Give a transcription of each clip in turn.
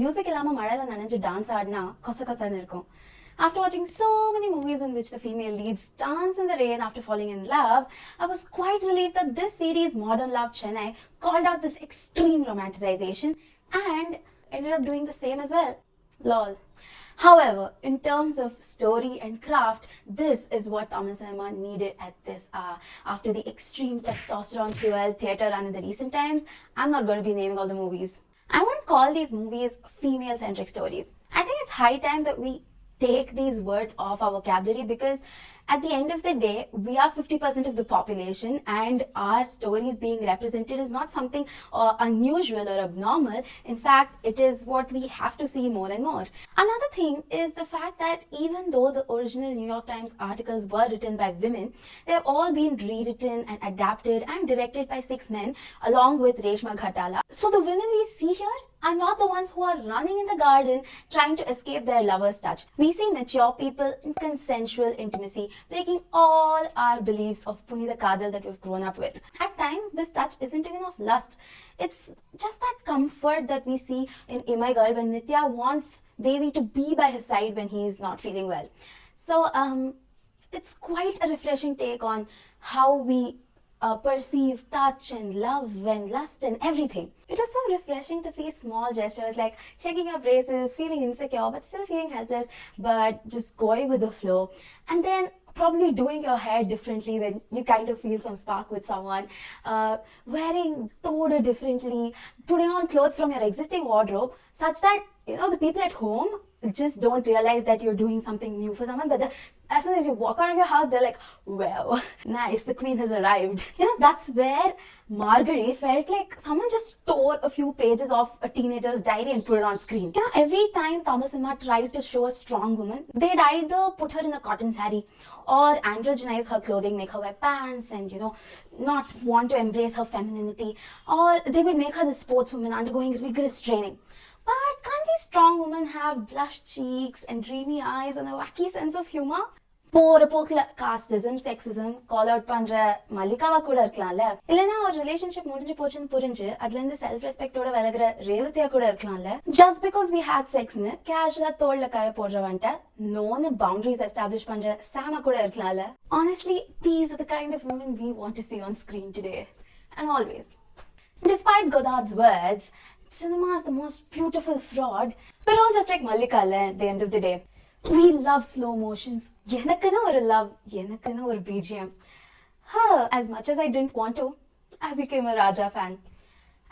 music illama malayala nananju dance aadna kosa kosa irukum. After watching so many movies in which the female leads dance in the rain after falling in love, I was quite relieved that this series, Modern Love Chennai, called out this extreme romanticization and ended up doing the same as well. Lol. However, in terms of story and craft, this is what Tamil cinema needed at this hour. After the extreme testosterone-fueled theatre run in the recent times, I'm not going to be naming all the movies. I won't call these movies female-centric stories. I think it's high time that we take these words off our vocabulary, because at the end of the day, we are 50% of the population, and our stories being represented is not something unusual or abnormal. In fact, it is what we have to see more and more. Another thing is the fact that even though the original New York Times articles were written by women, they have all been rewritten and adapted and directed by 6 men along with Reshma Ghatala. So the women we see here are not the ones who are running in the garden trying to escape their lover's touch. We see mature people in consensual intimacy, breaking all our beliefs of punita kadhal that we've grown up with. At times, this touch isn't even of lust. It's just that comfort that we see in Imai Girl when Nitya wants Devi to be by his side when he is not feeling well. So, it's quite a refreshing take on how we perceive touch and love and lust and everything. It was so refreshing to see small gestures like checking your braces, feeling insecure but still feeling helpless, but just going with the flow, and then probably doing your hair differently when you kind of feel some spark with someone, wearing toda differently, putting on clothes from your existing wardrobe such that, you know, the people at home just don't realize that you're doing something new for someone, but as soon as you walk out of your house, they're like, wow, nice, the queen has arrived. You know, that's where Margazhi felt like someone just tore a few pages of a teenager's diary and put it on screen. You know, every time Tamil cinema tried to show a strong woman, they'd either put her in a cotton saree or androgynize her clothing, make her wear pants and, you know, not want to embrace her femininity, or they would make her the sportswoman undergoing rigorous training. But can't these strong women have blushed cheeks and dreamy eyes and a wacky sense of humor? போறப்போக்குல casteism, sexism call out பண்ற மல்லிகாவா கூட இருக்கலாம்ல, இல்லைன்னா ஒரு relationship முடிஞ்சு போச்சுன்னு புரிஞ்சு அதுல இருந்து செல்ஃப் ரெஸ்பெக்டோட விலகுற ரேவதியா கூட இருக்கலாம்ல. ஜஸ்ட் பிகாஸ் வி ஹேட் செக்ஸ்னு கேஷுவலா தோல்ல காய போடுறவன்ட்ட நோன்னு பவுண்டரிஸ் எஸ்டாப்ளிஷ் பண்ற சாம கூட இருக்கலாம்ல. Honestly, these are the kind of women we want to see on screen today and always. Despite Godard's words, cinema is the most beautiful fraud. We're all just like Mallika at the end of the day. We love slow motions. Yenakana or love, yenakana or BGM. As much as I didn't want to, I became a Raja fan.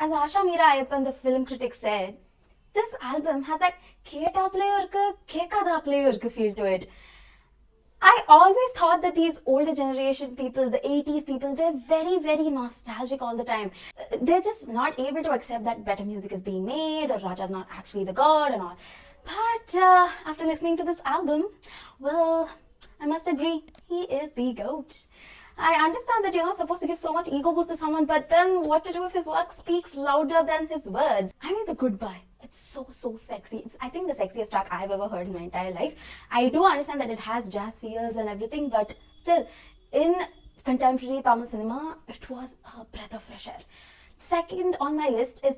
As Asha Meera Ayappan, the film critic, said, this album has that keta player kekada player feel to it. I always thought that these older generation people, the 80s people, they're very, very nostalgic all the time. They're just not able to accept that better music is being made or Raja's not actually the god and all. But after listening to this album, well, I must agree, he is the GOAT. I understand that you're not supposed to give so much ego boost to someone, but then what to do if his work speaks louder than his words? I mean, the goodbye. It's so sexy. It's, I think, the sexiest track I've ever heard in my entire life. I do understand that it has jazz feels and everything, but still, in contemporary Tamil cinema, it was a breath of fresh air. Second on my list is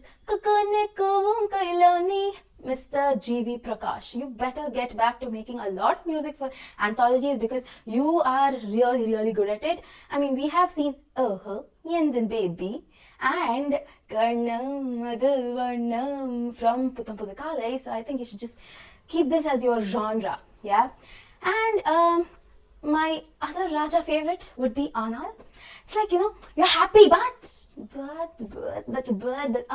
Mr. G.V. Prakash. You better get back to making a lot of music for anthologies because you are really, really good at it. I mean, we have seen Yendin Baby and Karnam Madhul Varnam from Putham Pudakalai. So I think you should just keep this as your genre. Yeah. And my other Raja favorite would be Anal. It's like, you know, you're happy, but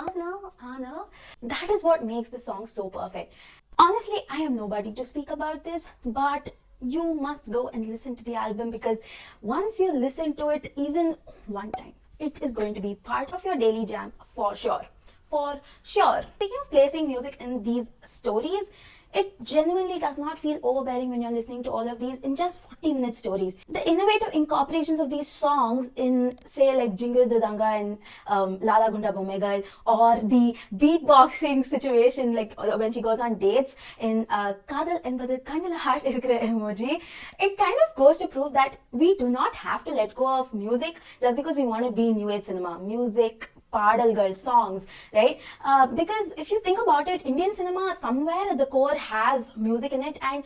oh no. That is what makes the song so perfect. Honestly, I am nobody to speak about this, but you must go and listen to the album because once you listen to it even one time, it is going to be part of your daily jam for sure. For sure. Speaking of placing music in these stories, it genuinely does not feel overbearing when you're listening to all of these in just 40-minute stories. The innovative incorporations of these songs in, say, like Jingle the Danga and Lala Gunda Bomegal, or the beatboxing situation, like when she goes on dates in kadhal enbadhu irukkura emoji, it kind of goes to prove that we do not have to let go of music just because we want to be new age cinema. Music padalgal songs, right? Because if you think about it, Indian cinema somewhere at the core has music in it, and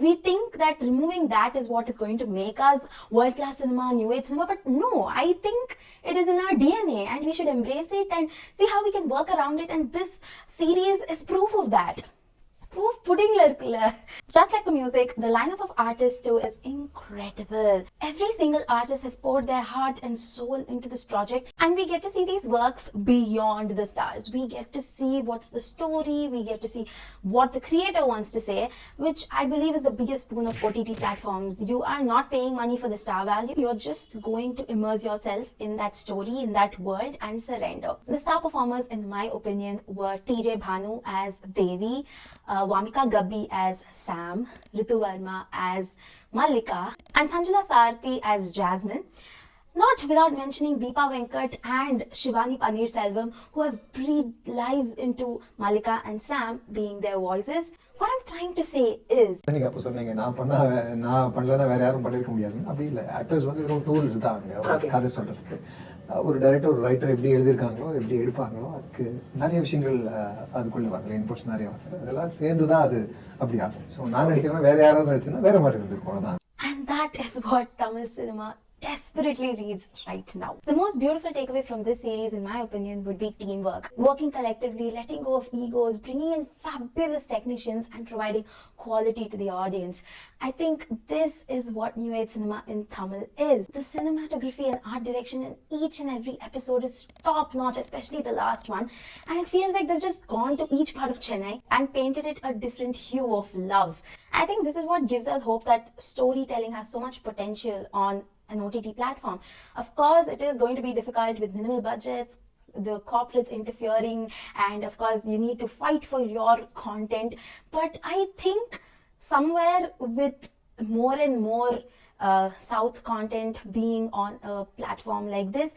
we think that removing that is what is going to make us world-class cinema, new age cinema, but no, I think it is in our DNA and we should embrace it and see how we can work around it, and this series is proof of that. Proof pudding la. Just like the music, the lineup of artists too is incredible. Every single artist has poured their heart and soul into this project, and we get to see these works beyond the stars. We get to see what's the story, we get to see what the creator wants to say, which I believe is the biggest boon of OTT platforms. You are not paying money for the star value, you're just going to immerse yourself in that story, in that world, and surrender. The star performers, in my opinion, were TJ Bhanu as Devi, Vamika Gabbi as Sam, Ritu Verma as Mallika, and Sanjula Sarthi as Jasmine. Not without mentioning Deepa Venkat and Shivani Paneerselvam, who have breathed lives into Mallika and Sam, being their voices. What I'm trying to say is, நீங்க அப்ப சொன்னீங்க நான் பண்ணலனா வேற யாரும் பண்ணிருக்க முடியாது. அப்படி இல்ல, ஆக்டர்ஸ் வந்து வெறும் டூல்ஸ் தான் கதை சொல்றதுக்கு. ஒரு டைரக்டர் ஒரு ரைட்டர் எப்படி எழுதியிருக்காங்களோ எப்படி எடுப்பாங்களோ அதுக்கு நிறைய விஷயங்கள் அதுக்குள்ள வரல, இன்புட்ஸ் நிறைய வரல, அதெல்லாம் சேர்ந்துதான் அது அப்படி ஆகும். ஸோ நான் நடிக்கிறேன், வேற யாராவது நடிச்சுன்னா வேற மாதிரி இருந்திருக்கும் தான். And that is what Tamil cinema desperately needs right now. The most beautiful takeaway from this series, in my opinion, would be teamwork. Working collectively, letting go of egos, bringing in fabulous technicians and providing quality to the audience. I think this is what New Age cinema in Tamil is. The cinematography and art direction in each and every episode is top notch, especially the last one. And it feels like they've just gone to each part of Chennai and painted it a different hue of love. I think this is what gives us hope that storytelling has so much potential on an OTT platform. Of course, it is going to be difficult with minimal budgets, the corporates interfering, and of course you need to fight for your content. But I think somewhere with more and more South content being on a platform like this,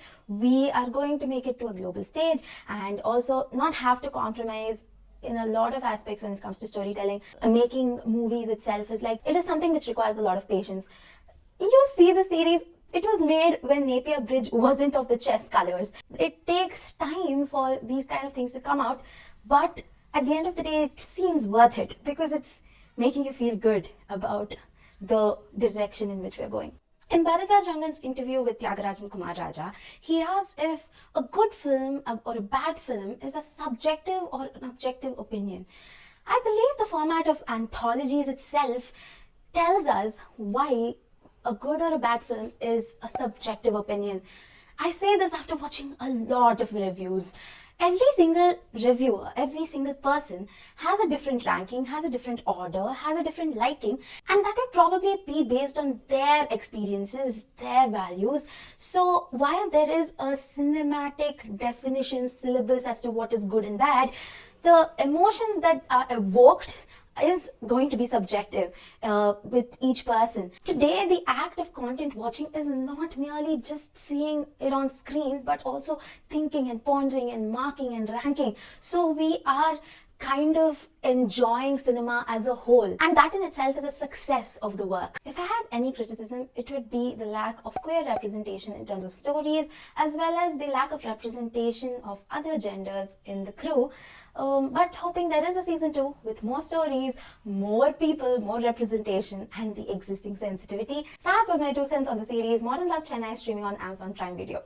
we are going to make it to a global stage and also not have to compromise in a lot of aspects when it comes to storytelling. Making movies itself is like, it is something which requires a lot of patience. You see the series, it was made when Napier Bridge wasn't of the chess colors. It takes time for these kind of things to come out, but at the end of the day, it seems worth it because it's making you feel good about the direction in which we're going. In Bharadwaj Rangan's interview with Tyagarajan Kumar Raja, he asked if a good film or a bad film is a subjective or an objective opinion. I believe the format of anthologies itself tells us why a good or a bad film is a subjective opinion. I say this after watching a lot of reviews. Every single reviewer, every single person has a different ranking, has a different order, has a different liking, and that would probably be based on their experiences, their values. So while there is a cinematic definition syllabus as to what is good and bad, the emotions that are evoked is going to be subjective with each person. Today, the act of content watching is not merely just seeing it on screen, but also thinking and pondering and marking and ranking. So we are kind of enjoying cinema as a whole, and that in itself is a success of the work. If I had any criticism, it would be the lack of queer representation in terms of stories, as well as the lack of representation of other genders in the crew. But hoping there is a season 2 with more stories, more people, more representation, and the existing sensitivity. That was my 2 cents on the series Modern Love Chennai, streaming on Amazon Prime Video.